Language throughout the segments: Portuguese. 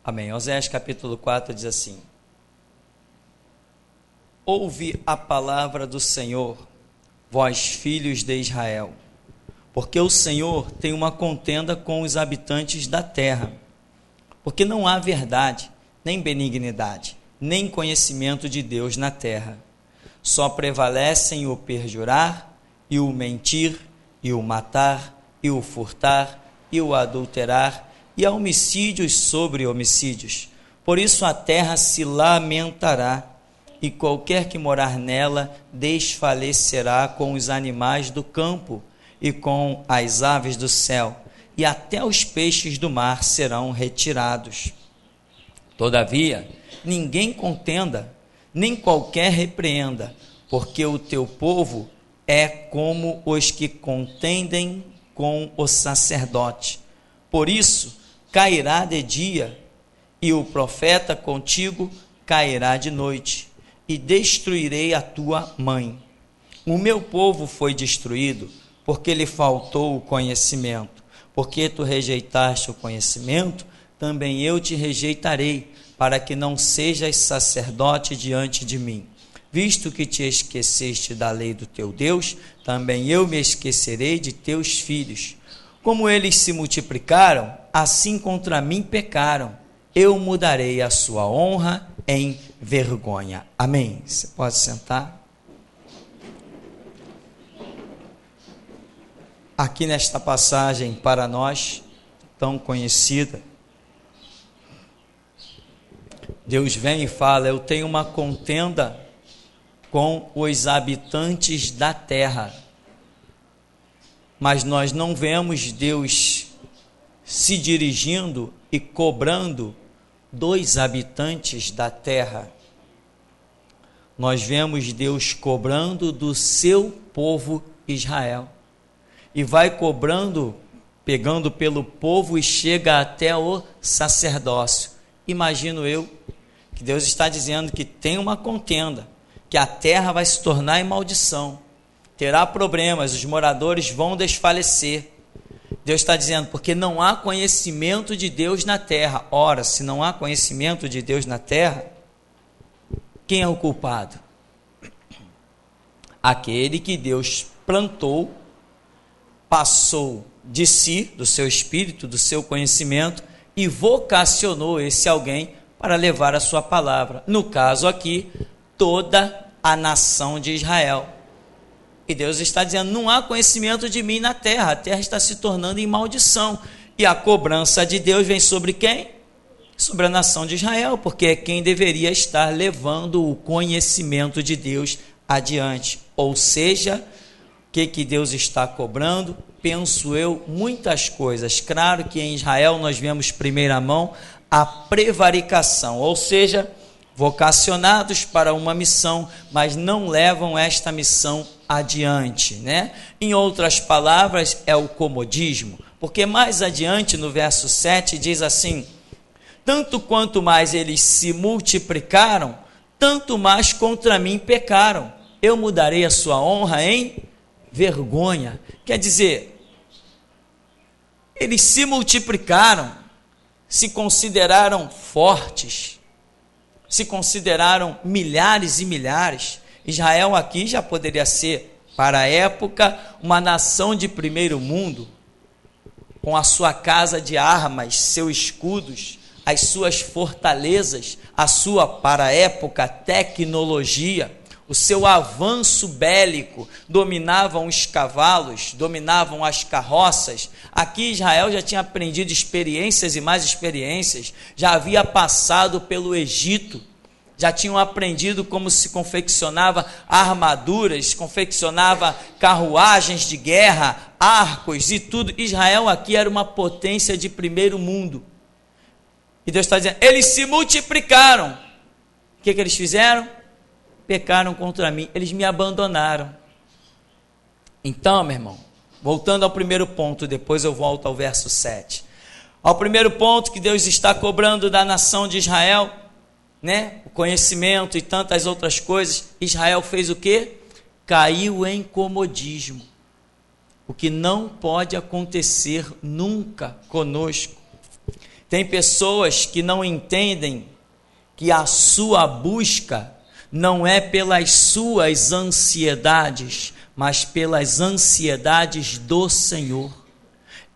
Amém. Oséias capítulo 4 diz assim: ouve a palavra do Senhor, vós filhos de Israel, porque o Senhor tem uma contenda com os habitantes da terra, porque não há verdade, nem benignidade, nem conhecimento de Deus na terra. Só prevalecem o perjurar, e o mentir, e o matar, e o furtar, e o adulterar, e há homicídios sobre homicídios. Por isso a terra se lamentará, e qualquer que morar nela desfalecerá com os animais do campo e com as aves do céu, e até os peixes do mar serão retirados. Todavia, ninguém contenda, nem qualquer repreenda, porque o teu povo é como os que contendem com o sacerdote. Por isso, cairá de dia, e o profeta contigo cairá de noite, e destruirei a tua mãe. O meu povo foi destruído, porque lhe faltou o conhecimento. Porque tu rejeitaste o conhecimento, também eu te rejeitarei, para que não sejas sacerdote diante de mim. Visto que te esqueceste da lei do teu Deus, também eu me esquecerei de teus filhos. Como eles se multiplicaram, assim contra mim pecaram. Eu mudarei a sua honra em vergonha. Amém. Você pode sentar. Aqui nesta passagem para nós, tão conhecida, Deus vem e fala: eu tenho uma contenda com os habitantes da terra. Mas nós não vemos Deus se dirigindo e cobrando dos habitantes da terra. Nós vemos Deus cobrando do seu povo Israel. E vai cobrando, pegando pelo povo e chega até o sacerdócio. Imagino eu que Deus está dizendo que tem uma contenda, que a terra vai se tornar em maldição, terá problemas, os moradores vão desfalecer. Deus está dizendo, porque não há conhecimento de Deus na terra. Ora, se não há conhecimento de Deus na terra, quem é o culpado? Aquele que Deus plantou, passou de si, do seu espírito, do seu conhecimento, e vocacionou esse alguém para levar a sua palavra. No caso aqui, toda a nação de Israel. E Deus está dizendo, não há conhecimento de mim na terra, a terra está se tornando em maldição. E a cobrança de Deus vem sobre quem? Sobre a nação de Israel, porque é quem deveria estar levando o conhecimento de Deus adiante. Ou seja, o que Deus está cobrando? Penso eu, muitas coisas. Claro que em Israel nós vemos primeira mão a prevaricação, ou seja, vocacionados para uma missão, mas não levam esta missão adiante, né? Em outras palavras, é o comodismo, porque mais adiante no verso 7 diz assim: tanto quanto mais eles se multiplicaram, tanto mais contra mim pecaram. Eu mudarei a sua honra em vergonha. Quer dizer, eles se multiplicaram, se consideraram fortes, se consideraram milhares e milhares. Israel aqui já poderia ser, para a época, uma nação de primeiro mundo, com a sua casa de armas, seus escudos, as suas fortalezas, a sua, para a época, tecnologia, o seu avanço bélico, dominavam os cavalos, dominavam as carroças. Aqui Israel já tinha aprendido experiências e mais experiências, já havia passado pelo Egito, já tinham aprendido como se confeccionava armaduras, confeccionava carruagens de guerra, arcos e tudo. Israel aqui era uma potência de primeiro mundo. E Deus está dizendo, eles se multiplicaram. O que eles fizeram? Pecaram contra mim, eles me abandonaram. Então, meu irmão, voltando ao primeiro ponto, depois eu volto ao verso 7. Ao primeiro ponto que Deus está cobrando da nação de Israel, né? O conhecimento e tantas outras coisas. Israel fez o quê? Caiu em comodismo. O que não pode acontecer nunca conosco. Tem pessoas que não entendem que a sua busca não é pelas suas ansiedades, mas pelas ansiedades do Senhor.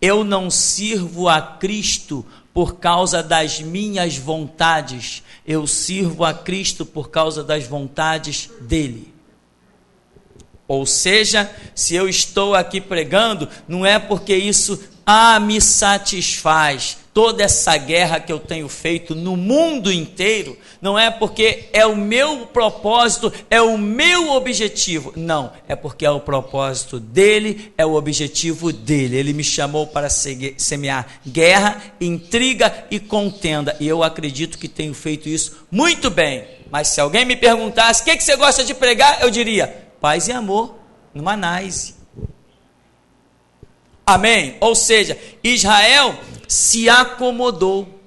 Eu não sirvo a Cristo por causa das minhas vontades, eu sirvo a Cristo por causa das vontades dele. Ou seja, se eu estou aqui pregando, não é porque isso me satisfaz. Toda essa guerra que eu tenho feito no mundo inteiro, não é porque é o meu propósito, é o meu objetivo. Não, é porque é o propósito dele, é o objetivo dele. Ele me chamou para semear guerra, intriga e contenda. E eu acredito que tenho feito isso muito bem. Mas se alguém me perguntasse, o que você gosta de pregar? Eu diria, paz e amor, numa nice. Amém? Ou seja, Israel se acomodou.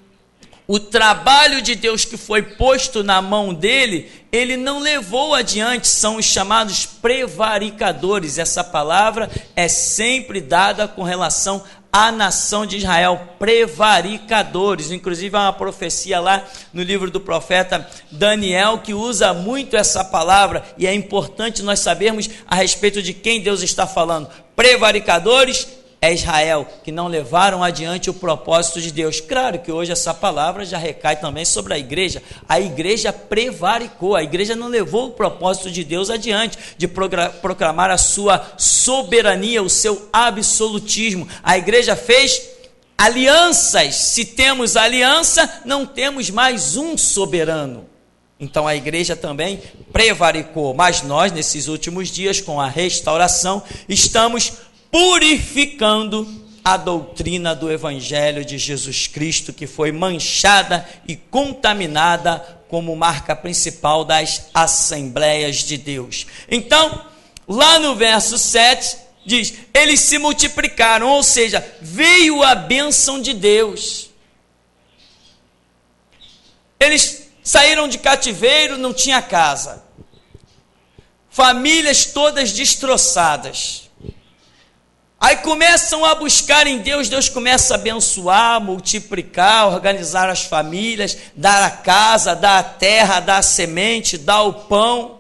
O trabalho de Deus que foi posto na mão dele, ele não levou adiante. São os chamados prevaricadores. Essa palavra é sempre dada com relação à nação de Israel, prevaricadores. Inclusive há uma profecia lá no livro do profeta Daniel que usa muito essa palavra, e é importante nós sabermos a respeito de quem Deus está falando. Prevaricadores é Israel, que não levaram adiante o propósito de Deus. Claro que hoje essa palavra já recai também sobre a igreja. A igreja prevaricou, a igreja não levou o propósito de Deus adiante, de proclamar a sua soberania, o seu absolutismo. A igreja fez alianças. Se temos aliança, não temos mais um soberano. Então a igreja também prevaricou. Mas nós, nesses últimos dias, com a restauração, estamos purificando a doutrina do Evangelho de Jesus Cristo, que foi manchada e contaminada como marca principal das Assembleias de Deus. Então, lá no verso 7, diz, eles se multiplicaram, ou seja, veio a bênção de Deus. Eles saíram de cativeiro, não tinha casa. Famílias todas destroçadas. Aí começam a buscar em Deus, Deus começa a abençoar, multiplicar, organizar as famílias, dar a casa, dar a terra, dar a semente, dar o pão.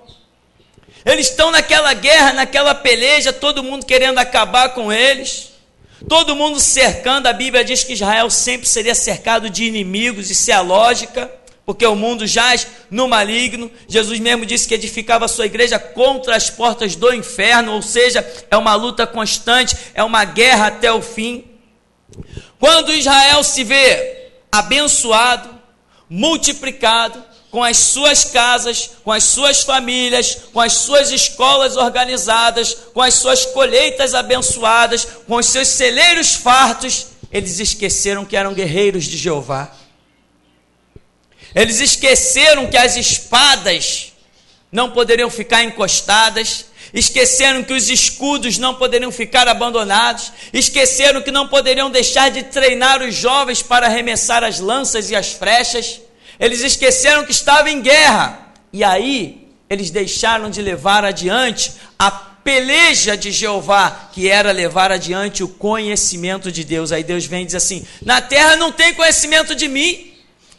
Eles estão naquela guerra, naquela peleja, todo mundo querendo acabar com eles, todo mundo cercando. A Bíblia diz que Israel sempre seria cercado de inimigos, isso é a lógica, porque o mundo jaz no maligno. Jesus mesmo disse que edificava a sua igreja contra as portas do inferno, ou seja, é uma luta constante, é uma guerra até o fim. Quando Israel se vê abençoado, multiplicado, com as suas casas, com as suas famílias, com as suas escolas organizadas, com as suas colheitas abençoadas, com os seus celeiros fartos, eles esqueceram que eram guerreiros de Jeová. Eles esqueceram que as espadas não poderiam ficar encostadas, esqueceram que os escudos não poderiam ficar abandonados, esqueceram que não poderiam deixar de treinar os jovens para arremessar as lanças e as flechas. Eles esqueceram que estavam em guerra, e aí eles deixaram de levar adiante a peleja de Jeová, que era levar adiante o conhecimento de Deus. Aí Deus vem e diz assim, na terra não tem conhecimento de mim,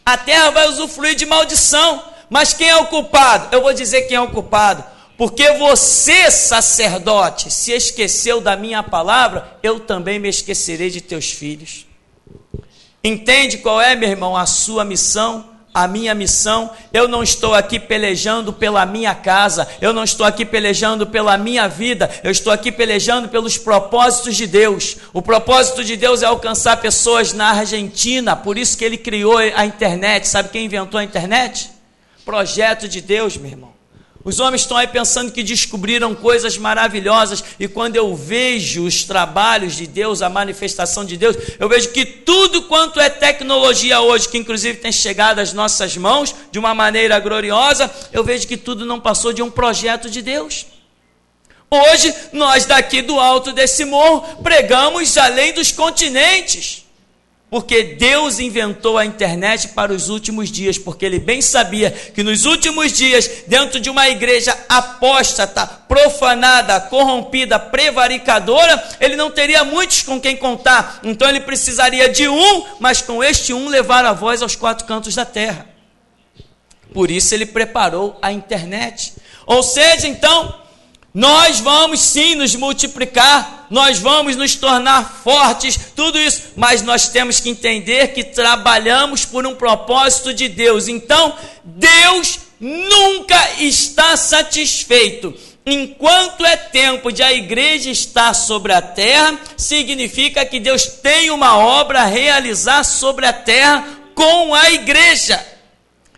a terra vai usufruir de maldição. Mas quem é o culpado? Eu vou dizer quem é o culpado. Porque você, sacerdote, se esqueceu da minha palavra, eu também me esquecerei de teus filhos. Entende qual é, meu irmão, a sua missão? A minha missão? Eu não estou aqui pelejando pela minha casa, eu não estou aqui pelejando pela minha vida, eu estou aqui pelejando pelos propósitos de Deus. O propósito de Deus é alcançar pessoas na Argentina, por isso que ele criou a internet. Sabe quem inventou a internet? Projeto de Deus, meu irmão. Os homens estão aí pensando que descobriram coisas maravilhosas, e quando eu vejo os trabalhos de Deus, a manifestação de Deus, eu vejo que tudo quanto é tecnologia hoje, que inclusive tem chegado às nossas mãos de uma maneira gloriosa, eu vejo que tudo não passou de um projeto de Deus. Hoje, nós daqui do alto desse morro, pregamos além dos continentes. Porque Deus inventou a internet para os últimos dias, porque Ele bem sabia que nos últimos dias, dentro de uma igreja apóstata, profanada, corrompida, prevaricadora, Ele não teria muitos com quem contar. Então Ele precisaria de um, mas com este um levar a voz aos quatro cantos da terra. Por isso Ele preparou a internet. Ou seja, então, nós vamos sim nos multiplicar, nós vamos nos tornar fortes, tudo isso, mas nós temos que entender que trabalhamos por um propósito de Deus. Então, Deus nunca está satisfeito. Enquanto é tempo de a igreja estar sobre a terra, significa que Deus tem uma obra a realizar sobre a terra com a igreja.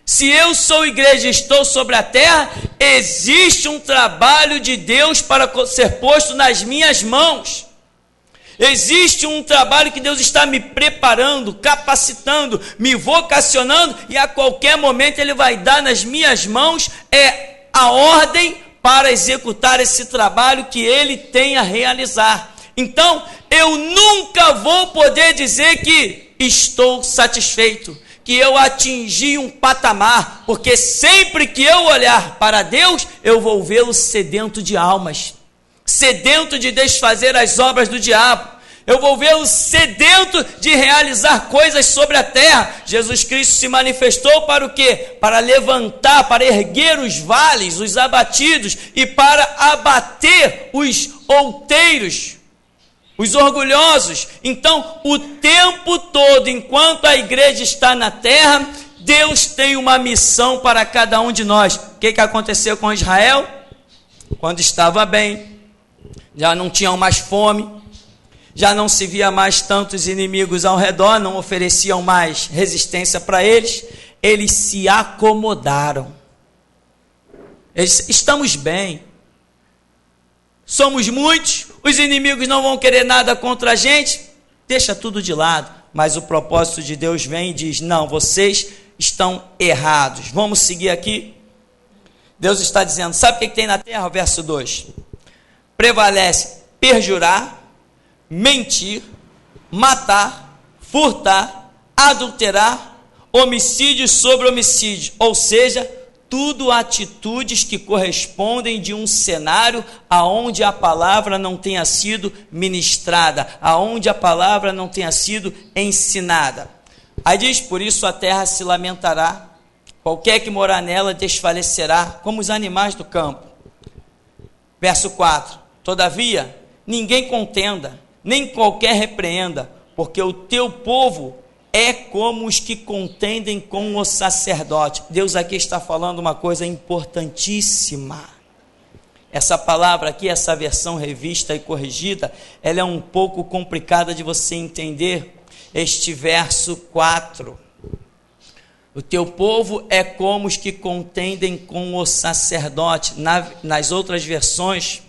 Se eu sou igreja e estou sobre a terra, existe um trabalho de Deus para ser posto nas minhas mãos. Existe um trabalho que Deus está me preparando, capacitando, me vocacionando, e a qualquer momento Ele vai dar nas minhas mãos a ordem para executar esse trabalho que Ele tem a realizar. Então, eu nunca vou poder dizer que estou satisfeito, que eu atingi um patamar, porque sempre que eu olhar para Deus, eu vou vê-lo sedento de almas, sedento de desfazer as obras do diabo, eu vou vê-lo sedento de realizar coisas sobre a terra. Jesus Cristo se manifestou para o quê? Para levantar, para erguer os vales, os abatidos, e para abater os outeiros, os orgulhosos. Então, o tempo todo, enquanto a igreja está na terra, Deus tem uma missão para cada um de nós. O que aconteceu com Israel? Quando estava bem, já não tinham mais fome, já não se via mais tantos inimigos ao redor, não ofereciam mais resistência para eles, eles se acomodaram. Estamos bem, somos muitos, os inimigos não vão querer nada contra a gente, deixa tudo de lado. Mas o propósito de Deus vem e diz: não, vocês estão errados. Vamos seguir aqui. Deus está dizendo, sabe o que tem na terra? Verso 2: prevalece perjurar, mentir, matar, furtar, adulterar, homicídio sobre homicídio, ou seja, tudo atitudes que correspondem de um cenário aonde a palavra não tenha sido ministrada, aonde a palavra não tenha sido ensinada. Aí diz: por isso a terra se lamentará, qualquer que morar nela desfalecerá, como os animais do campo. Verso 4: todavia, ninguém contenda, nem qualquer repreenda, porque o teu povo é como os que contendem com o sacerdote. Deus aqui está falando uma coisa importantíssima. Essa palavra aqui, essa versão revista e corrigida, ela é um pouco complicada de você entender. Este verso 4. O teu povo é como os que contendem com o sacerdote. Nas outras versões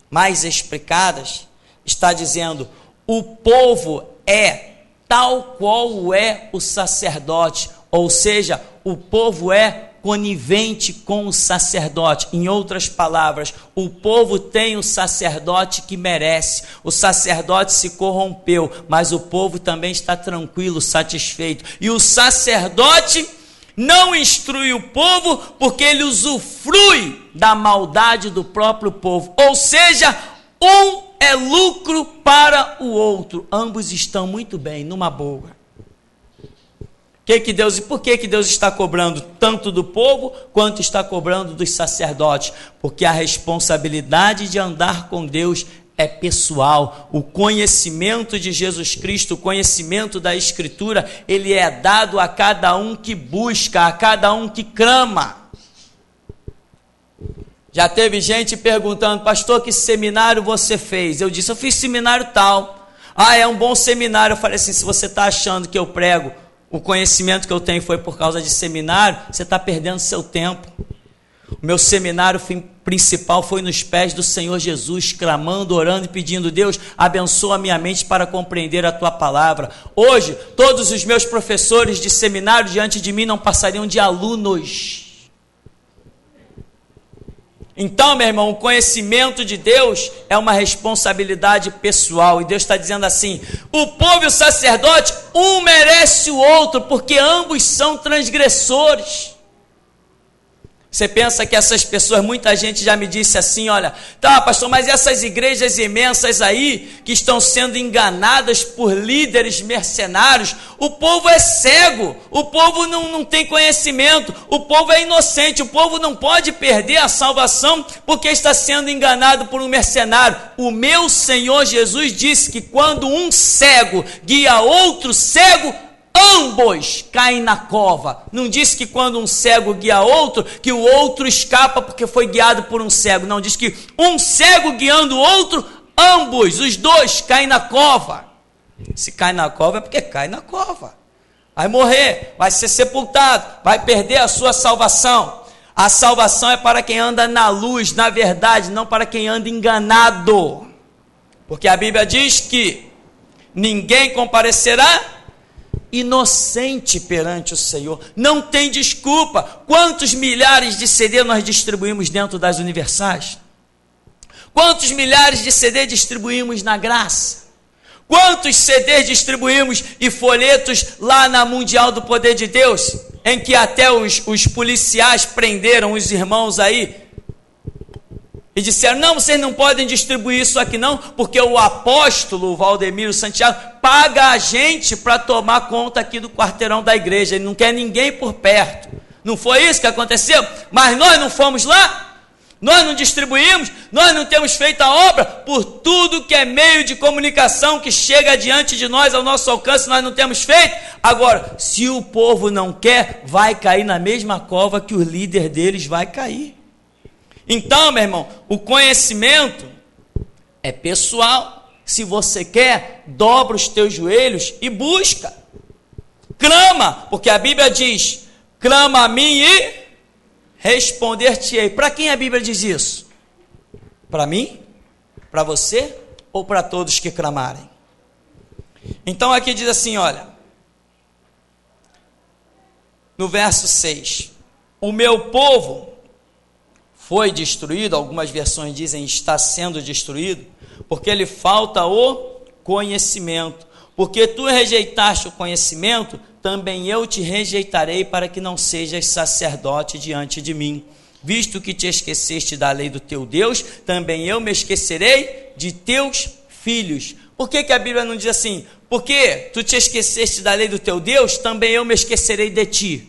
mais explicadas, está dizendo: o povo é tal qual é o sacerdote, ou seja, o povo é conivente com o sacerdote. Em outras palavras, o povo tem o sacerdote que merece. O sacerdote se corrompeu, mas o povo também está tranquilo, satisfeito. E o sacerdote não instrui o povo porque ele usufrui da maldade do próprio povo. Ou seja, um é lucro para o outro. Ambos estão muito bem, numa boa. Por que Deus está cobrando tanto do povo quanto está cobrando dos sacerdotes? Porque a responsabilidade de andar com Deus é pessoal. O conhecimento de Jesus Cristo, o conhecimento da Escritura, ele é dado a cada um que busca, a cada um que clama. Já teve gente perguntando: pastor, que seminário você fez? Eu disse: eu fiz seminário tal. Ah, é um bom seminário. Eu falei assim: se você está achando que eu prego, o conhecimento que eu tenho foi por causa de seminário, você está perdendo seu tempo. O meu seminário principal foi nos pés do Senhor Jesus, clamando, orando e pedindo: Deus, abençoa a minha mente para compreender a tua palavra. Hoje, todos os meus professores de seminário diante de mim não passariam de alunos. Então, meu irmão, o conhecimento de Deus é uma responsabilidade pessoal. E Deus está dizendo assim: o povo e o sacerdote, um merece o outro, porque ambos são transgressores. Você pensa que essas pessoas, muita gente já me disse assim: olha, tá, pastor, mas essas igrejas imensas aí, que estão sendo enganadas por líderes mercenários, o povo é cego, o povo não tem conhecimento, o povo é inocente, o povo não pode perder a salvação porque está sendo enganado por um mercenário. O meu Senhor Jesus disse que quando um cego guia outro cego, ambos caem na cova. Não diz que quando um cego guia outro, que o outro escapa porque foi guiado por um cego. Não, diz que um cego guiando o outro, ambos, os dois, caem na cova. Se cai na cova é porque cai na cova. Vai morrer, vai ser sepultado, vai perder a sua salvação. A salvação é para quem anda na luz, na verdade, não para quem anda enganado. Porque a Bíblia diz que ninguém comparecerá inocente perante o Senhor. Não tem desculpa. Quantos milhares de CD nós distribuímos dentro das universais? Quantos milhares de CD distribuímos na graça? Quantos CDs distribuímos e folhetos lá na Mundial do Poder de Deus, em que até os policiais prenderam os irmãos aí e disseram: não, vocês não podem distribuir isso aqui não, porque o apóstolo Valdemiro Santiago paga a gente para tomar conta aqui do quarteirão da igreja, ele não quer ninguém por perto. Não foi isso que aconteceu? Mas nós não fomos lá, nós não distribuímos, nós não temos feito a obra. Por tudo que é meio de comunicação que chega diante de nós, ao nosso alcance, nós não temos feito. Agora, se o povo não quer, vai cair na mesma cova que o líder deles vai cair. Então, meu irmão, o conhecimento é pessoal. Se você quer, dobra os teus joelhos e busca. Clama, porque a Bíblia diz: clama a mim e responder-te-ei. Para quem a Bíblia diz isso? Para mim? Para você? Ou para todos que clamarem? Então aqui diz assim, olha, no verso 6: o meu povo foi destruído, algumas versões dizem está sendo destruído, porque lhe falta o conhecimento. Porque tu rejeitaste o conhecimento, também eu te rejeitarei, para que não sejas sacerdote diante de mim. Visto que te esqueceste da lei do teu Deus, também eu me esquecerei de teus filhos. Por que a Bíblia não diz assim? Porque tu te esqueceste da lei do teu Deus, também eu me esquecerei de ti.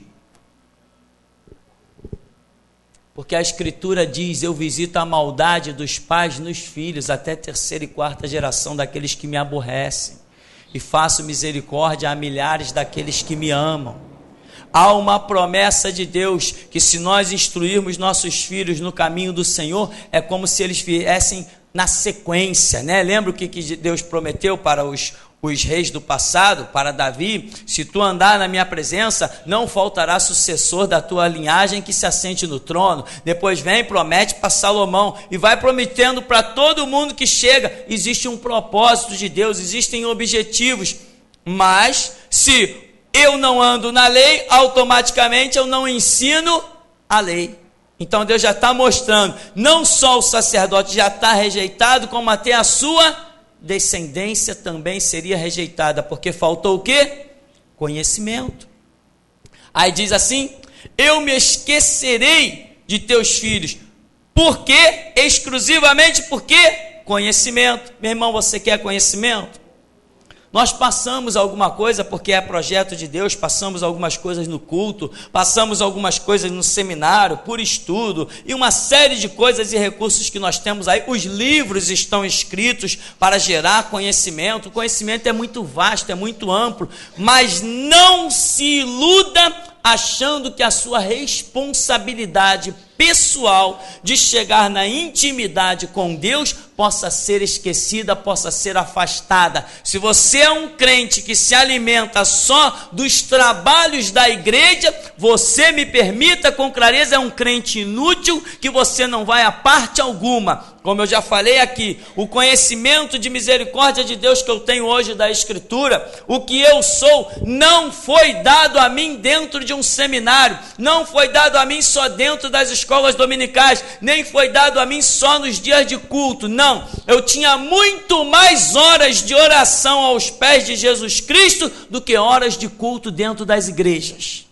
Porque a Escritura diz: eu visito a maldade dos pais nos filhos, até terceira e quarta geração daqueles que me aborrecem, e faço misericórdia a milhares daqueles que me amam. Há uma promessa de Deus, que se nós instruirmos nossos filhos no caminho do Senhor, é como se eles viessem na sequência, né? Lembra o que Deus prometeu para os reis do passado, para Davi? Se tu andar na minha presença, não faltará sucessor da tua linhagem que se assente no trono. Depois vem, promete para Salomão, e vai prometendo para todo mundo que chega. Existe um propósito de Deus, existem objetivos, mas se eu não ando na lei, automaticamente eu não ensino a lei. Então Deus já está mostrando, não só o sacerdote já está rejeitado, como até a sua descendência também seria rejeitada, porque faltou o quê? Conhecimento. Aí diz assim: eu me esquecerei de teus filhos. Por quê? Exclusivamente porque conhecimento. Meu irmão, você quer conhecimento? Nós passamos alguma coisa porque é projeto de Deus, passamos algumas coisas no culto, passamos algumas coisas no seminário, por estudo, e uma série de coisas e recursos que nós temos aí. Os livros estão escritos para gerar conhecimento. O conhecimento é muito vasto, é muito amplo, mas não se iluda achando que a sua responsabilidade pessoal de chegar na intimidade com Deus possa ser esquecida, possa ser afastada. Se você é um crente que se alimenta só dos trabalhos da igreja, você, me permita com clareza, é um crente inútil, que você não vai a parte alguma. Como eu já falei aqui, o conhecimento de misericórdia de Deus que eu tenho hoje da Escritura, o que eu sou, não foi dado a mim dentro de um seminário, não foi dado a mim só dentro das escolas dominicais, nem foi dado a mim só nos dias de culto, não. Eu tinha muito mais horas de oração aos pés de Jesus Cristo do que horas de culto dentro das igrejas.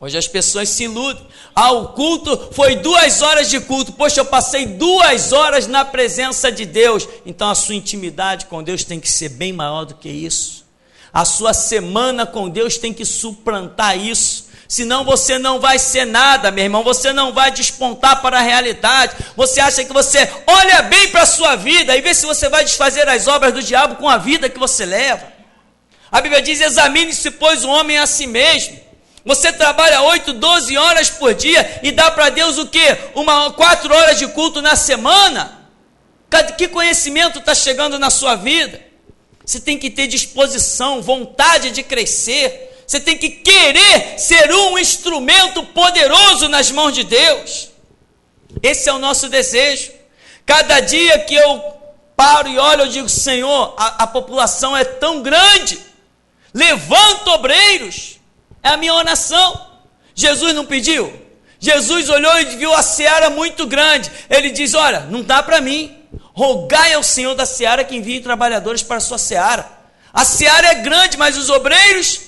Hoje as pessoas se iludem. O culto foi 2 horas de culto. Poxa, eu passei 2 horas na presença de Deus. Então a sua intimidade com Deus tem que ser bem maior do que isso. A sua semana com Deus tem que suplantar isso. Senão você não vai ser nada, meu irmão. Você não vai despontar para a realidade. Você acha que você olha bem para a sua vida e vê se você vai desfazer as obras do diabo com a vida que você leva. A Bíblia diz: examine-se, pois, o homem a si mesmo. Você trabalha 8, 12 horas por dia e dá para Deus o quê? 4 horas de culto na semana? Que conhecimento está chegando na sua vida? Você tem que ter disposição, vontade de crescer. Você tem que querer ser um instrumento poderoso nas mãos de Deus. Esse é o nosso desejo. Cada dia que eu paro e olho, eu digo: Senhor, a população é tão grande. Levanta obreiros. É a minha oração. Jesus não pediu? Jesus olhou e viu a seara muito grande. Ele diz: olha, não dá para mim. Rogai ao Senhor da seara que envie trabalhadores para a sua seara. A seara é grande, mas os obreiros,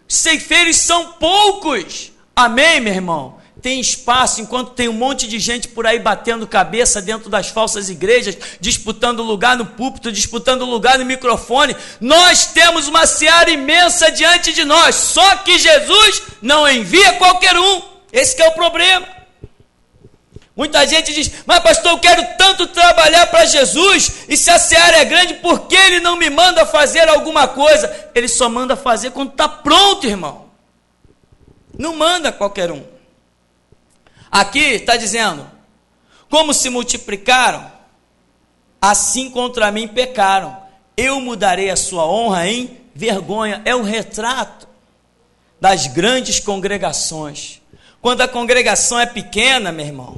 os ceifeiros são poucos. Amém, meu irmão? Tem espaço, enquanto tem um monte de gente por aí batendo cabeça dentro das falsas igrejas, disputando lugar no púlpito, disputando lugar no microfone. Nós temos uma seara imensa diante de nós, só que Jesus não envia qualquer um. Esse que é o problema. Muita gente diz: mas pastor, eu quero tanto trabalhar para Jesus, e se a seara é grande, por que ele não me manda fazer alguma coisa? Ele só manda fazer quando está pronto, irmão. Não manda qualquer um. Aqui está dizendo: como se multiplicaram, assim contra mim pecaram. Eu mudarei a sua honra em vergonha. É o retrato das grandes congregações. Quando a congregação é pequena, meu irmão,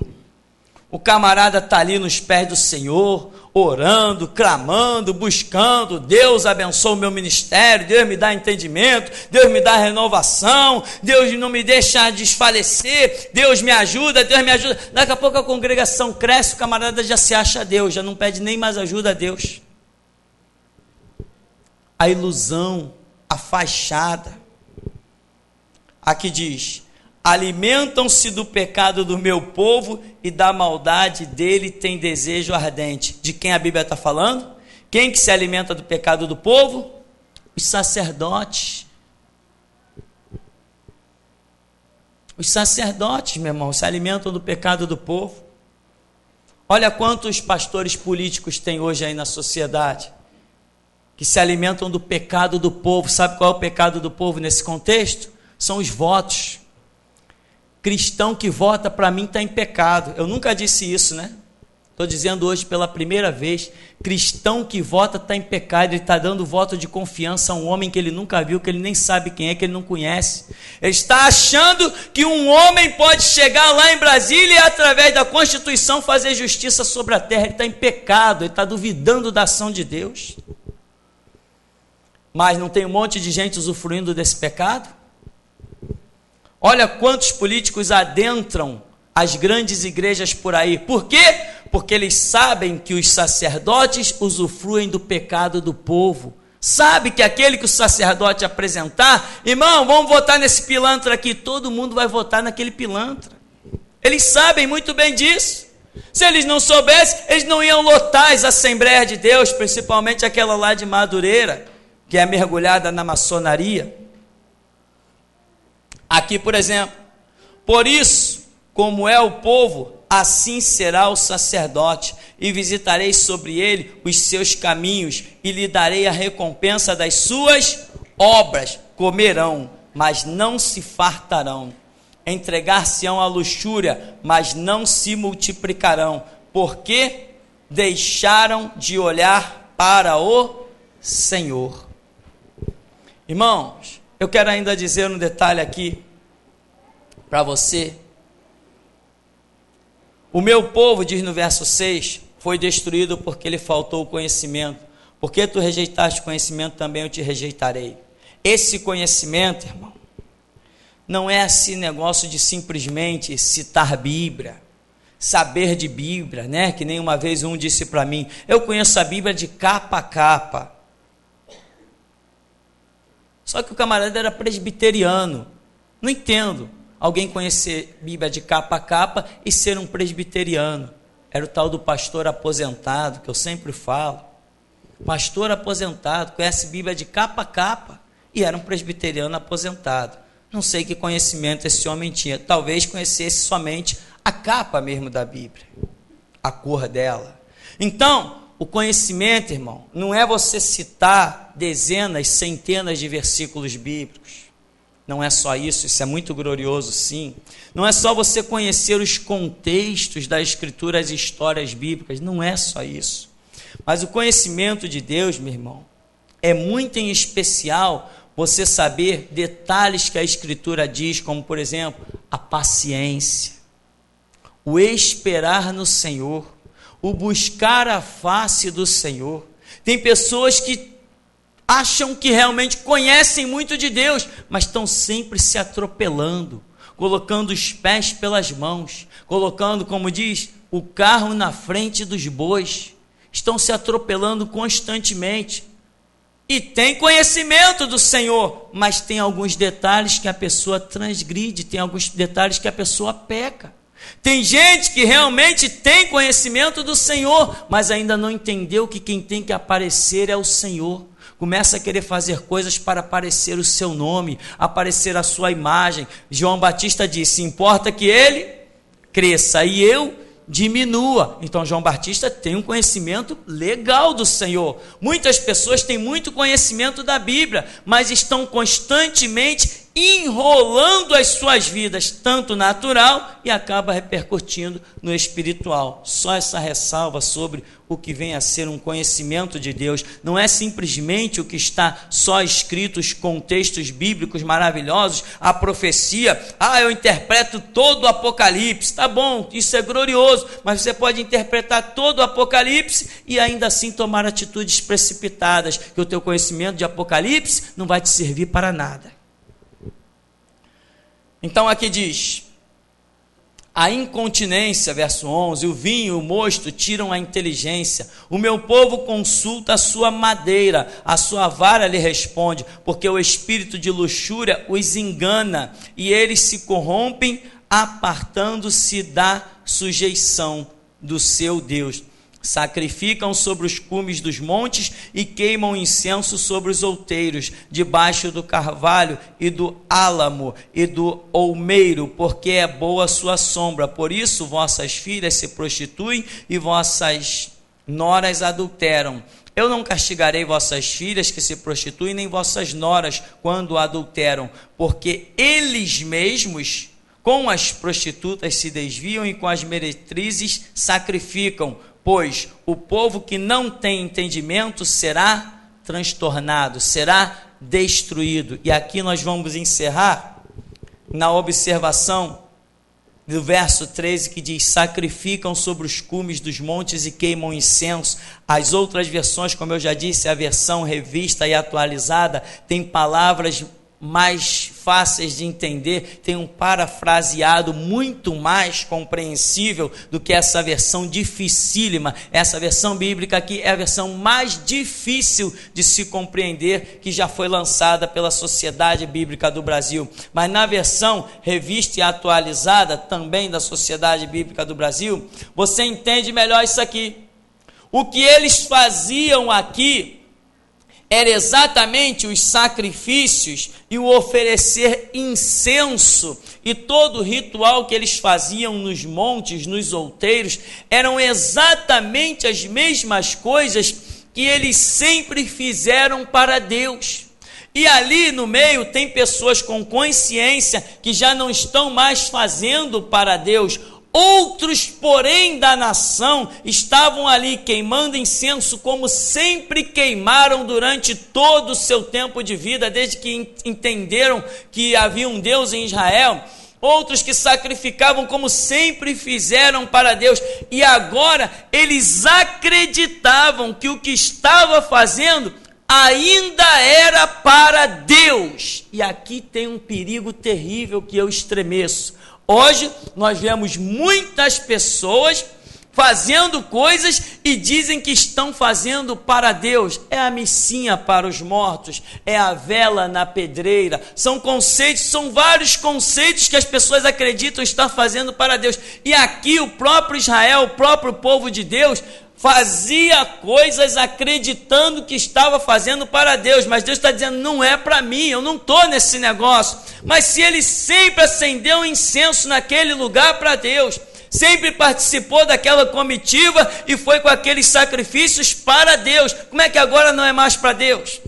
o camarada está ali nos pés do Senhor, orando, clamando, buscando: Deus abençoa o meu ministério, Deus me dá entendimento, Deus me dá renovação, Deus não me deixa desfalecer, Deus me ajuda, Deus me ajuda. Daqui a pouco a congregação cresce, o camarada já se acha Deus, já não pede nem mais ajuda a Deus. A ilusão, a fachada. Aqui diz: alimentam-se do pecado do meu povo e da maldade dele tem desejo ardente. De quem a Bíblia está falando? Quem que se alimenta do pecado do povo? Os sacerdotes. Os sacerdotes, meu irmão, se alimentam do pecado do povo. Olha quantos pastores políticos tem hoje aí na sociedade, que se alimentam do pecado do povo. Sabe qual é o pecado do povo nesse contexto? São os votos. Cristão que vota para mim está em pecado. Eu nunca disse isso, né? Estou dizendo hoje pela primeira vez: cristão que vota está em pecado. Ele está dando voto de confiança a um homem que ele nunca viu, que ele nem sabe quem é, que ele não conhece. Ele está achando que um homem pode chegar lá em Brasília e, através da Constituição, fazer justiça sobre a terra. Ele está em pecado, ele está duvidando da ação de Deus. Mas não tem um monte de gente usufruindo desse pecado? Olha quantos políticos adentram as grandes igrejas por aí. Por quê? Porque eles sabem que os sacerdotes usufruem do pecado do povo. Sabe que aquele que o sacerdote apresentar: irmão, vamos votar nesse pilantra aqui, todo mundo vai votar naquele pilantra. Eles sabem muito bem disso. Se eles não soubessem, eles não iam lotar as Assembleias de Deus, principalmente aquela lá de Madureira, que é mergulhada na maçonaria. Aqui, por exemplo: por isso, como é o povo, assim será o sacerdote, e visitarei sobre ele os seus caminhos, e lhe darei a recompensa das suas obras. Comerão, mas não se fartarão. Entregar-se-ão à luxúria, mas não se multiplicarão. porque deixaram de olhar para o Senhor. Irmãos, eu quero ainda dizer um detalhe aqui para você. O meu povo, diz no verso 6, foi destruído porque lhe faltou o conhecimento. Porque tu rejeitaste o conhecimento, também eu te rejeitarei. Esse conhecimento, irmão, não é esse negócio de simplesmente citar Bíblia, saber de Bíblia, né? Que nem uma vez um disse para mim, eu conheço a Bíblia de capa a capa. Só que o camarada era presbiteriano. Não entendo alguém conhecer Bíblia de capa a capa e ser um presbiteriano. Era o tal do pastor aposentado, que eu sempre falo. Pastor aposentado, conhece Bíblia de capa a capa e era um presbiteriano aposentado. Não sei que conhecimento esse homem tinha. Talvez conhecesse somente a capa mesmo da Bíblia, a cor dela. Então, o conhecimento, irmão, não é você citar dezenas, centenas de versículos bíblicos. Não é só isso, isso é muito glorioso, sim. Não é só você conhecer os contextos da Escritura, as histórias bíblicas, não é só isso. Mas o conhecimento de Deus, meu irmão, é muito em especial você saber detalhes que a Escritura diz, como, por exemplo, a paciência, o esperar no Senhor, o buscar a face do Senhor. Tem pessoas que acham que realmente conhecem muito de Deus, mas estão sempre se atropelando, colocando os pés pelas mãos, colocando, como diz, o carro na frente dos bois. Estão se atropelando constantemente. E tem conhecimento do Senhor, mas tem alguns detalhes que a pessoa transgride, tem alguns detalhes que a pessoa peca. Tem gente que realmente tem conhecimento do Senhor, mas ainda não entendeu que quem tem que aparecer é o Senhor. Começa a querer fazer coisas para aparecer o seu nome, aparecer a sua imagem. João Batista disse, importa que ele cresça e eu diminua. Então João Batista tem um conhecimento legal do Senhor. Muitas pessoas têm muito conhecimento da Bíblia, mas estão constantemente enrolando as suas vidas, tanto natural, e acaba repercutindo no espiritual. Só essa ressalva sobre o que vem a ser um conhecimento de Deus. Não é simplesmente o que está só escrito, os contextos bíblicos maravilhosos, a profecia. Eu interpreto todo o Apocalipse. Tá bom, isso é glorioso, mas você pode interpretar todo o Apocalipse e ainda assim tomar atitudes precipitadas, que o teu conhecimento de Apocalipse não vai te servir para nada. Então aqui diz, a incontinência, verso 11, o vinho e o mosto tiram a inteligência, o meu povo consulta a sua madeira, a sua vara lhe responde, porque o espírito de luxúria os engana, e eles se corrompem, apartando-se da sujeição do seu Deus. Sacrificam sobre os cumes dos montes e queimam incenso sobre os outeiros, debaixo do carvalho e do álamo e do olmeiro, porque é boa a sua sombra. Por isso vossas filhas se prostituem e vossas noras adulteram. Eu não castigarei vossas filhas que se prostituem, nem vossas noras quando adulteram, porque eles mesmos com as prostitutas se desviam e com as meretrizes sacrificam. Pois o povo que não tem entendimento será transtornado, será destruído. E aqui nós vamos encerrar na observação do verso 13 que diz, sacrificam sobre os cumes dos montes e queimam incenso. As outras versões, como eu já disse, a versão revista e atualizada, tem palavras mais fáceis de entender, tem um parafraseado muito mais compreensível do que essa versão dificílima. Essa versão bíblica aqui é a versão mais difícil de se compreender, que já foi lançada pela Sociedade Bíblica do Brasil. Mas na versão revista e atualizada, também da Sociedade Bíblica do Brasil, você entende melhor isso aqui. O que eles faziam aqui era exatamente os sacrifícios e o oferecer incenso, e todo o ritual que eles faziam nos montes, nos outeiros, eram exatamente as mesmas coisas que eles sempre fizeram para Deus. E ali no meio tem pessoas com consciência que já não estão mais fazendo para Deus. Outros, porém, da nação estavam ali queimando incenso, como sempre queimaram durante todo o seu tempo de vida, desde que entenderam que havia um Deus em Israel. Outros que sacrificavam como sempre fizeram para Deus, e agora eles acreditavam que o que estava fazendo ainda era para Deus. E aqui tem um perigo terrível que eu estremeço. Hoje nós vemos muitas pessoas fazendo coisas e dizem que estão fazendo para Deus. É a missinha para os mortos, é a vela na pedreira. São conceitos, são vários conceitos que as pessoas acreditam estar fazendo para Deus. E aqui o próprio Israel, o próprio povo de Deus, fazia coisas acreditando que estava fazendo para Deus, mas Deus está dizendo, não é para mim, eu não estou nesse negócio. Mas se ele sempre acendeu um incenso naquele lugar para Deus, sempre participou daquela comitiva e foi com aqueles sacrifícios para Deus, como é que agora não é mais para Deus?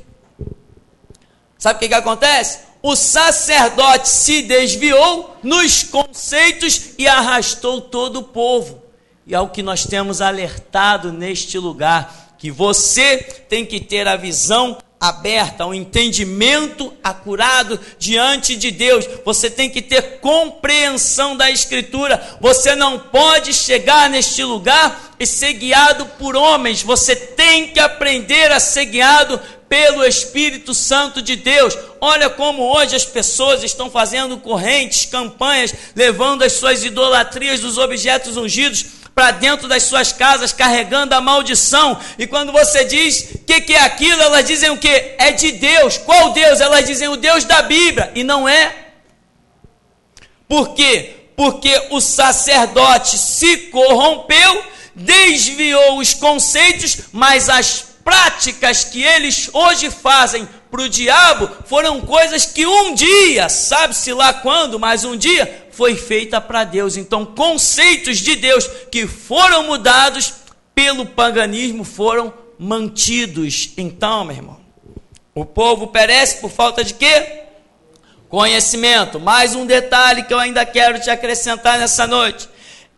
Sabe o que acontece? O sacerdote se desviou nos conceitos e arrastou todo o povo. E é o que nós temos alertado neste lugar, que você tem que ter a visão aberta, o entendimento acurado diante de Deus. Você tem que ter compreensão da Escritura. Você não pode chegar neste lugar e ser guiado por homens. Você tem que aprender a ser guiado pelo Espírito Santo de Deus. Olha como hoje as pessoas estão fazendo correntes, campanhas, levando as suas idolatrias dos objetos ungidos para dentro das suas casas, carregando a maldição. E quando você diz o que é aquilo, elas dizem o que? É de Deus. Qual Deus? Elas dizem o Deus da Bíblia. E não é. Por quê? Porque o sacerdote se corrompeu, desviou os conceitos, mas as práticas que eles hoje fazem para o diabo foram coisas que um dia, sabe-se lá quando, mas um dia foi feita para Deus. Então, conceitos de Deus que foram mudados pelo paganismo foram mantidos. Então, meu irmão, o povo perece por falta de quê? Conhecimento. Mais um detalhe que eu ainda quero te acrescentar nessa noite.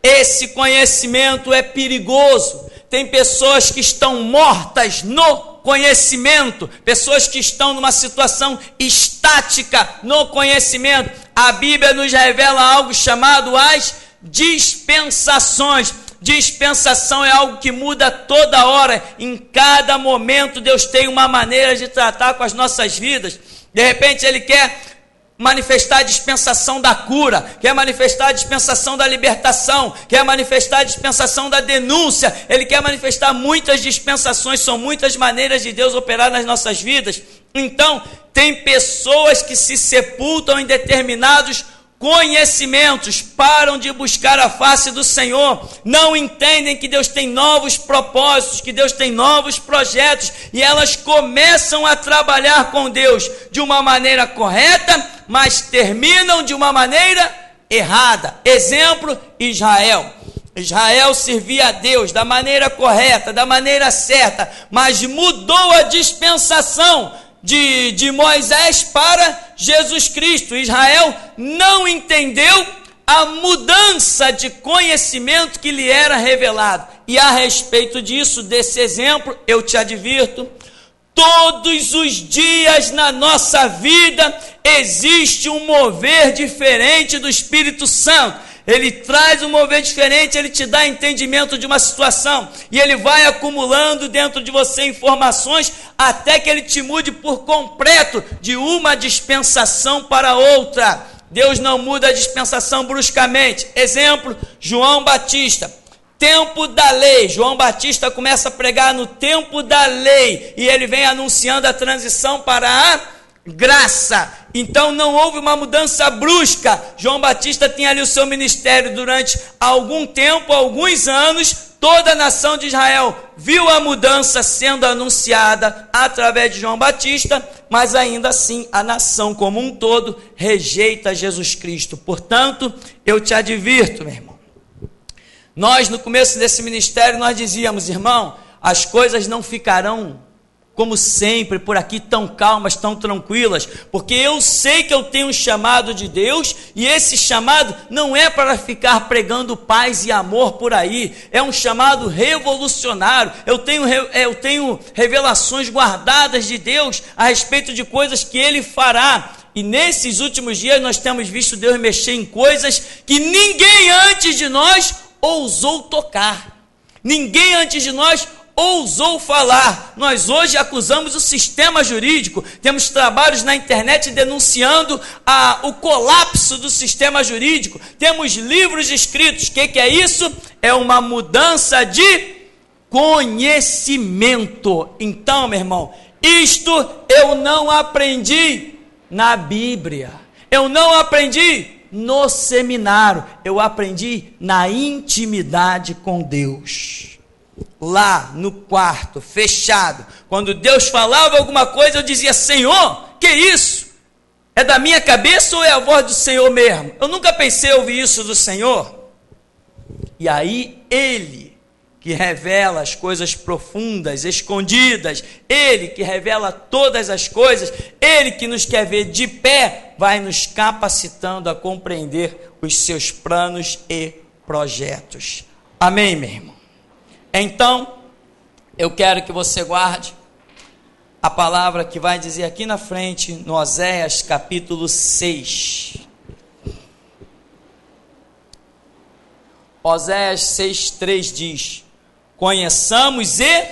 Esse conhecimento é perigoso. Tem pessoas que estão mortas no conhecimento, pessoas que estão numa situação estática no conhecimento. A Bíblia nos revela algo chamado as dispensações. Dispensação é algo que muda toda hora, em cada momento Deus tem uma maneira de tratar com as nossas vidas. De repente Ele quer manifestar a dispensação da cura, quer manifestar a dispensação da libertação, quer manifestar a dispensação da denúncia. Ele quer manifestar muitas dispensações, são muitas maneiras de Deus operar nas nossas vidas. Então, tem pessoas que se sepultam em determinados conhecimentos, param de buscar a face do Senhor, não entendem que Deus tem novos propósitos, que Deus tem novos projetos, e elas começam a trabalhar com Deus de uma maneira correta, mas terminam de uma maneira errada. Exemplo, Israel. Israel servia a Deus da maneira correta, da maneira certa, mas mudou a dispensação de Moisés para Jesus Cristo. Israel não entendeu a mudança de conhecimento que lhe era revelado. E a respeito disso, desse exemplo, eu te advirto, todos os dias na nossa vida existe um mover diferente do Espírito Santo. Ele traz um mover diferente, ele te dá entendimento de uma situação, e ele vai acumulando dentro de você informações, até que ele te mude por completo de uma dispensação para outra. Deus não muda a dispensação bruscamente. Exemplo, João Batista. Tempo da lei. João Batista começa a pregar no tempo da lei, e ele vem anunciando a transição para a graça. Então não houve uma mudança brusca. João Batista tinha ali o seu ministério durante algum tempo, alguns anos. Toda a nação de Israel viu a mudança sendo anunciada através de João Batista, mas ainda assim a nação como um todo rejeita Jesus Cristo. Portanto, eu te advirto, meu irmão, nós no começo desse ministério nós dizíamos, irmão, as coisas não ficarão como sempre, por aqui tão calmas, tão tranquilas, porque eu sei que eu tenho um chamado de Deus, e esse chamado não é para ficar pregando paz e amor por aí, é um chamado revolucionário. Eu tenho revelações guardadas de Deus a respeito de coisas que Ele fará, e nesses últimos dias nós temos visto Deus mexer em coisas que ninguém antes de nós ousou tocar, ninguém antes de nós ousou falar. Nós hoje acusamos o sistema jurídico, temos trabalhos na internet denunciando o colapso do sistema jurídico, temos livros escritos. O que é isso? É uma mudança de conhecimento. Então, meu irmão, isto eu não aprendi na Bíblia, eu não aprendi no seminário, eu aprendi na intimidade com Deus. Lá no quarto, fechado, quando Deus falava alguma coisa, eu dizia: Senhor, que isso? É da minha cabeça ou é a voz do Senhor mesmo? Eu nunca pensei em ouvir isso do Senhor. E aí Ele que revela as coisas profundas, escondidas, Ele que revela todas as coisas, Ele que nos quer ver de pé, vai nos capacitando a compreender os seus planos e projetos. Amém, meu irmão? Então, eu quero que você guarde a palavra que vai dizer aqui na frente, no Oséias capítulo 6. Oséias 6:3 diz: conheçamos e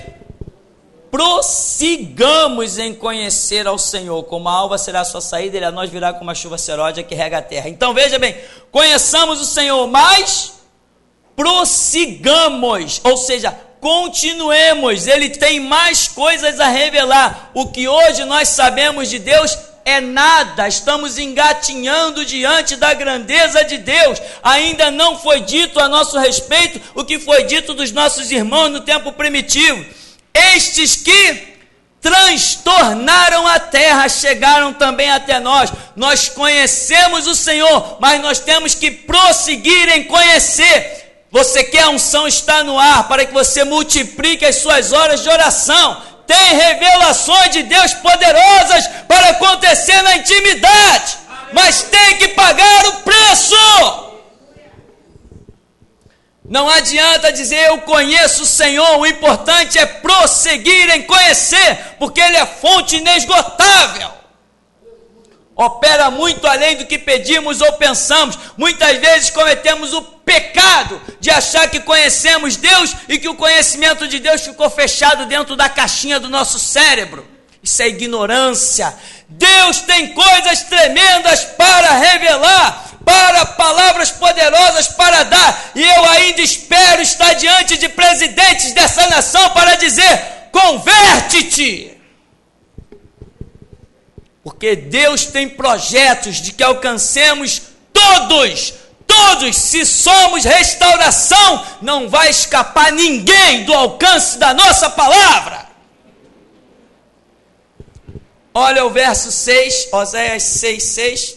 prossigamos em conhecer ao Senhor. Como a alva será a sua saída, Ele a nós virá como a chuva seródia que rega a terra. Então veja bem, conheçamos o Senhor, mas prossigamos, ou seja, continuemos. Ele tem mais coisas a revelar. O que hoje nós sabemos de Deus é nada, estamos engatinhando diante da grandeza de Deus. Ainda não foi dito a nosso respeito o que foi dito dos nossos irmãos no tempo primitivo. Estes que transtornaram a terra chegaram também até nós. Nós conhecemos o Senhor, mas nós temos que prosseguir em conhecer. Você quer a unção está no ar para que você multiplique as suas horas de oração. Tem revelações de Deus poderosas para acontecer na intimidade, mas tem que pagar o preço. Não adianta dizer eu conheço o Senhor, o importante é prosseguir em conhecer, porque Ele é fonte inesgotável. Opera muito além do que pedimos ou pensamos. Muitas vezes cometemos o pecado de achar que conhecemos Deus e que o conhecimento de Deus ficou fechado dentro da caixinha do nosso cérebro. Isso é ignorância. Deus tem coisas tremendas para revelar, para palavras poderosas para dar, e eu ainda espero estar diante de presidentes dessa nação para dizer: converte-te. Porque Deus tem projetos de que alcancemos todos, se somos restauração, não vai escapar ninguém do alcance da nossa palavra. Olha o verso 6, Oséias 6:6,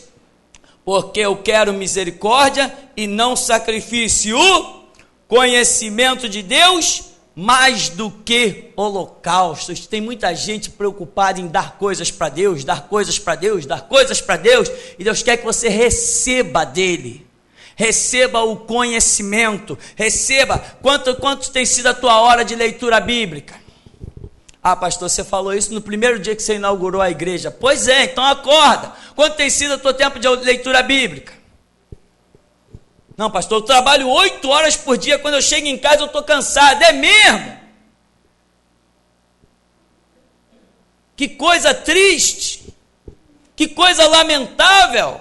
porque eu quero misericórdia e não sacrifício, o conhecimento de Deus mais do que holocaustos. Tem muita gente preocupada em dar coisas para Deus, dar coisas para Deus, dar coisas para Deus, e Deus quer que você receba dele, receba o conhecimento, receba. Quanto tem sido a tua hora de leitura bíblica? Ah, pastor, você falou isso no primeiro dia que você inaugurou a igreja. Pois é, então acorda. Quanto tem sido o teu tempo de leitura bíblica? Não, pastor, eu trabalho 8 horas por dia, quando eu chego em casa eu estou cansado. É mesmo? Que coisa triste, que coisa lamentável.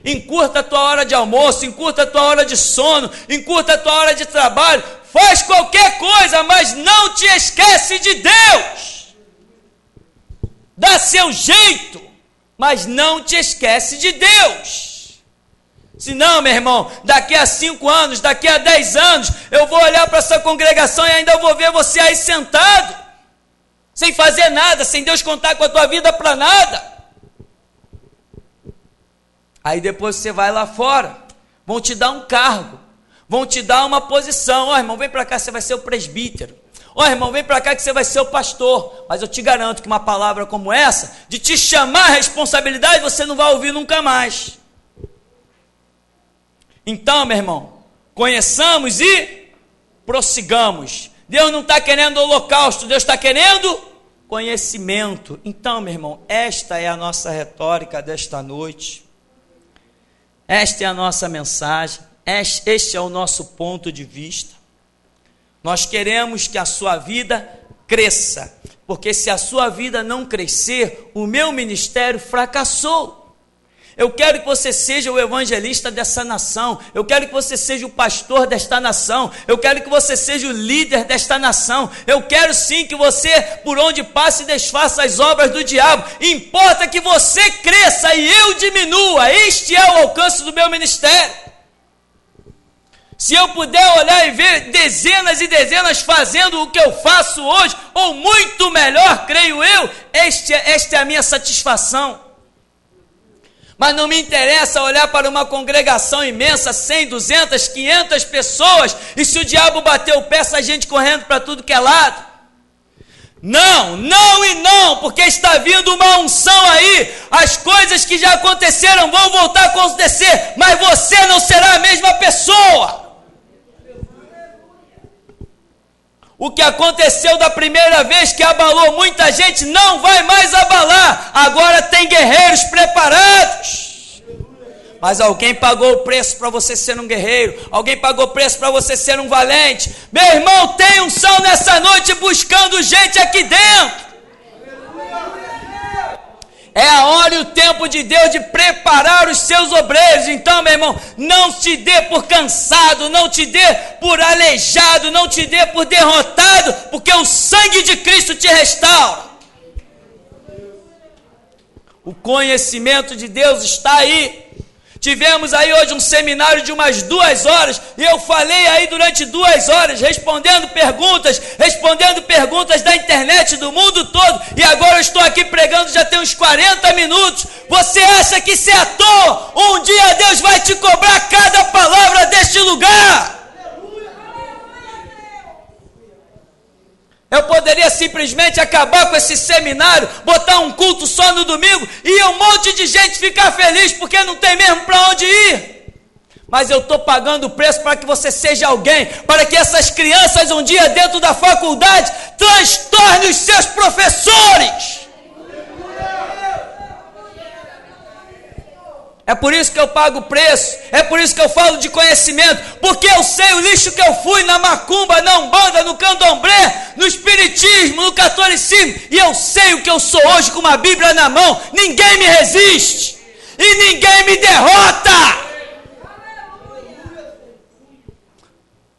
Encurta a tua hora de almoço, encurta a tua hora de sono, encurta a tua hora de trabalho, faz qualquer coisa, mas não te esquece de Deus. Dá seu jeito, mas não te esquece de Deus. Senão, meu irmão, daqui a 5 anos, daqui a 10 anos, eu vou olhar para essa congregação e ainda vou ver você aí sentado, sem fazer nada, sem Deus contar com a tua vida para nada. Aí depois você vai lá fora, vão te dar um cargo, vão te dar uma posição. Ó, irmão, vem para cá, você vai ser o presbítero. ó irmão, vem para cá que você vai ser o pastor. Mas eu te garanto que uma palavra como essa, de te chamar a responsabilidade, você não vai ouvir nunca mais. Então, meu irmão, conheçamos e prossigamos. Deus não está querendo holocausto, Deus está querendo conhecimento. Então, meu irmão, esta é a nossa retórica desta noite. Esta é a nossa mensagem. Este é o nosso ponto de vista. Nós queremos que a sua vida cresça, porque se a sua vida não crescer, o meu ministério fracassou. Eu quero que você seja o evangelista dessa nação. Eu quero que você seja o pastor desta nação. Eu quero que você seja o líder desta nação. Eu quero sim que você, por onde passe, desfaça as obras do diabo. Importa que você cresça e eu diminua. Este é o alcance do meu ministério. Se eu puder olhar e ver dezenas e dezenas fazendo o que eu faço hoje, ou muito melhor, creio eu, esta é a minha satisfação. Mas não me interessa olhar para uma congregação imensa, 100, 200, 500 pessoas, e se o diabo bater o pé, essa gente correndo para tudo que é lado. Não, não e não, porque está vindo uma unção aí, as coisas que já aconteceram vão voltar a acontecer, mas você não será a mesma pessoa. O que aconteceu da primeira vez que abalou muita gente não vai mais abalar. Agora tem guerreiros preparados. Mas alguém pagou o preço para você ser um guerreiro. Alguém pagou o preço para você ser um valente. Meu irmão, tem unção nessa noite buscando gente aqui dentro. É a hora e o tempo de Deus de preparar os seus obreiros. Então, meu irmão, não te dê por cansado, não te dê por aleijado, não te dê por derrotado, porque o sangue de Cristo te restaura. O conhecimento de Deus está aí. Tivemos aí hoje um seminário de umas 2 horas, e eu falei aí durante 2 horas, respondendo perguntas da internet do mundo todo, e agora eu estou aqui pregando já tem uns 40 minutos. Você acha que isso é à toa? Um dia Deus vai te cobrar cada palavra deste lugar. Eu poderia simplesmente acabar com esse seminário, botar um culto só no domingo e um monte de gente ficar feliz porque não tem mesmo para onde ir. Mas eu estou pagando o preço para que você seja alguém, para que essas crianças um dia dentro da faculdade transtornem os seus professores. É por isso que eu pago o preço, é por isso que eu falo de conhecimento, porque eu sei o lixo que eu fui na macumba, na umbanda, no candomblé, no espiritismo, no catolicismo, e eu sei o que eu sou hoje com uma Bíblia na mão. Ninguém me resiste e ninguém me derrota.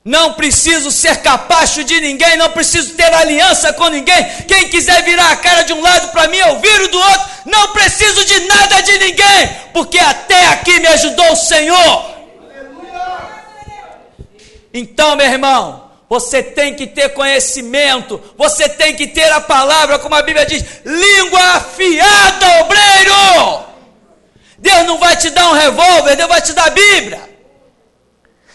Não preciso ser capacho de ninguém, não preciso ter aliança com ninguém. Quem quiser virar a cara de um lado para mim, eu viro do outro. Não preciso de nada de ninguém, porque até aqui me ajudou o Senhor. Então, meu irmão, você tem que ter conhecimento, você tem que ter a palavra, como a Bíblia diz, língua afiada, obreiro. Deus não vai te dar um revólver, Deus vai te dar a Bíblia.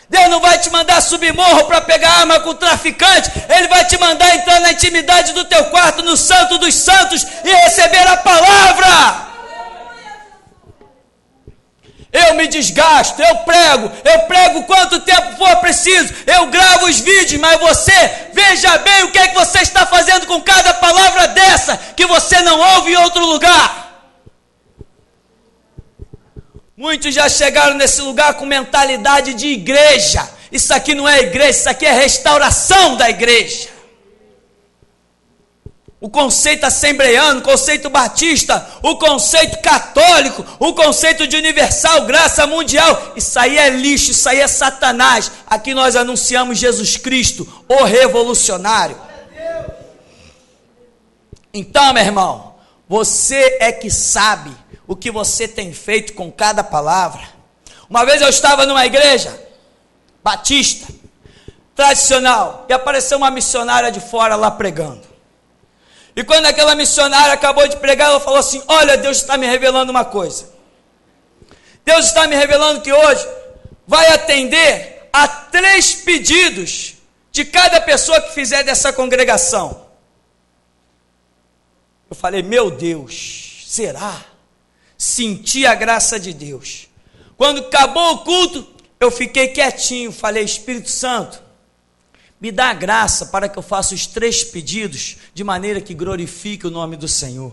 Deus não vai te mandar subir morro para pegar arma com o traficante. Ele vai te mandar entrar na intimidade do teu quarto, no santo dos santos, e receber a palavra. Eu me desgasto, eu prego quanto tempo for preciso, eu gravo os vídeos, mas você, veja bem o que é que você está fazendo com cada palavra dessa, que você não ouve em outro lugar. Muitos já chegaram nesse lugar com mentalidade de igreja. Isso aqui não é igreja, isso aqui é restauração da igreja. O conceito assembleiano, o conceito batista, o conceito católico, o conceito de universal, graça mundial, isso aí é lixo, isso aí é Satanás. Aqui nós anunciamos Jesus Cristo, o revolucionário. Então, meu irmão, você é que sabe o que você tem feito com cada palavra. Uma vez eu estava numa igreja batista, tradicional, e apareceu uma missionária de fora lá pregando. E quando aquela missionária acabou de pregar, ela falou assim: olha, Deus está me revelando uma coisa. Deus está me revelando que hoje vai atender a 3 pedidos de cada pessoa que fizer dessa congregação. Eu falei, meu Deus, será? Senti a graça de Deus. Quando acabou o culto, eu fiquei quietinho, falei, Espírito Santo, me dá a graça para que eu faça os 3 pedidos, de maneira que glorifique o nome do Senhor.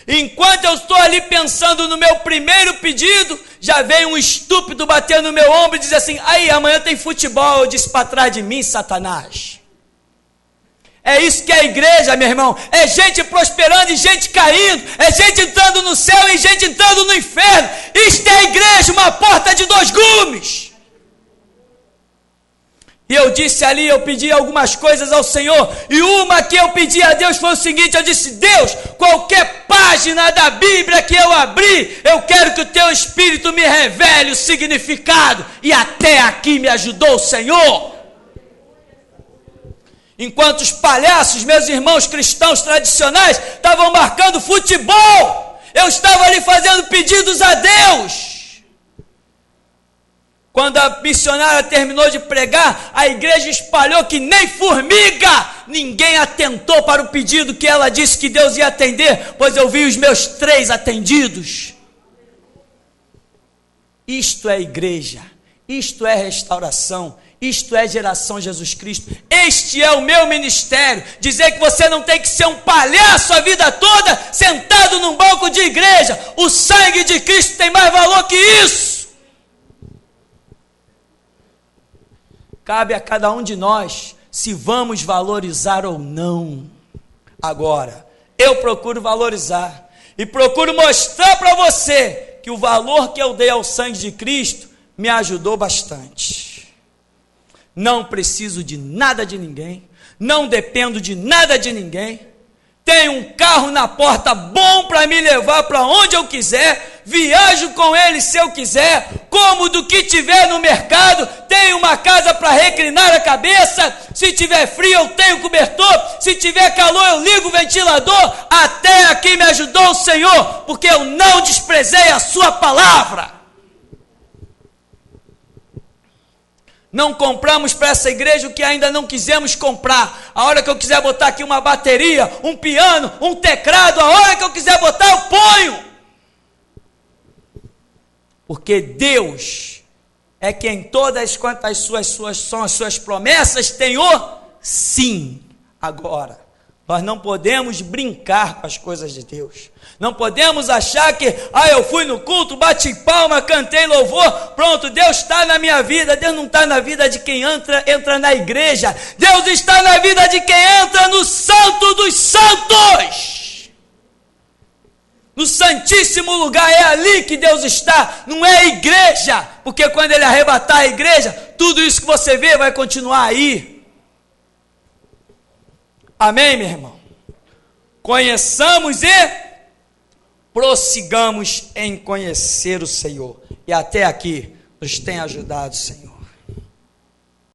Enquanto eu estou ali pensando no meu primeiro pedido, já veio um estúpido bater no meu ombro e dizer assim, aí, amanhã tem futebol. Eu disse, para trás de mim, Satanás. É isso que é a igreja, meu irmão, é gente prosperando e gente caindo, é gente entrando no céu e gente entrando no inferno. Isto é a igreja, uma porta de 2 gumes. E eu disse ali, eu pedi algumas coisas ao Senhor, e uma que eu pedi a Deus foi o seguinte, eu disse, Deus, qualquer página da Bíblia que eu abrir, eu quero que o teu Espírito me revele o significado, e até aqui me ajudou o Senhor. Enquanto os palhaços, meus irmãos cristãos tradicionais, estavam marcando futebol, eu estava ali fazendo pedidos a Deus. Quando a missionária terminou de pregar, a igreja espalhou que nem formiga. Ninguém atentou para o pedido que ela disse que Deus ia atender, pois eu vi os meus 3 atendidos. Isto é igreja, isto é restauração, isto é geração Jesus Cristo. Este é o meu ministério, dizer que você não tem que ser um palhaço a vida toda, sentado num banco de igreja. O sangue de Cristo tem mais valor que isso. Cabe a cada um de nós se vamos valorizar ou não. Agora, eu procuro valorizar e procuro mostrar para você que o valor que eu dei ao sangue de Cristo me ajudou bastante. Não preciso de nada de ninguém, não dependo de nada de ninguém. Tenho um carro na porta bom para me levar para onde eu quiser, viajo com ele se eu quiser, como do que tiver no mercado, tenho uma casa para reclinar a cabeça, se tiver frio eu tenho cobertor, se tiver calor eu ligo o ventilador. Até aqui me ajudou o Senhor, porque eu não desprezei a sua palavra. Não compramos para essa igreja o que ainda não quisemos comprar. A hora que eu quiser botar aqui uma bateria, um piano, um teclado, a hora que eu quiser botar eu ponho. Porque Deus é quem todas quantas são as suas promessas tem o sim. Agora, nós não podemos brincar com as coisas de Deus. Não podemos achar que, eu fui no culto, bati palma, cantei louvor, pronto, Deus está na minha vida. Deus não está na vida de quem entra na igreja. Deus está na vida de quem entra no Santo dos Santos. No santíssimo lugar, é ali que Deus está, não é a igreja, porque quando Ele arrebatar a igreja, tudo isso que você vê vai continuar aí. Amém, meu irmão? Conheçamos e prossigamos em conhecer o Senhor. E até aqui nos tem ajudado, Senhor.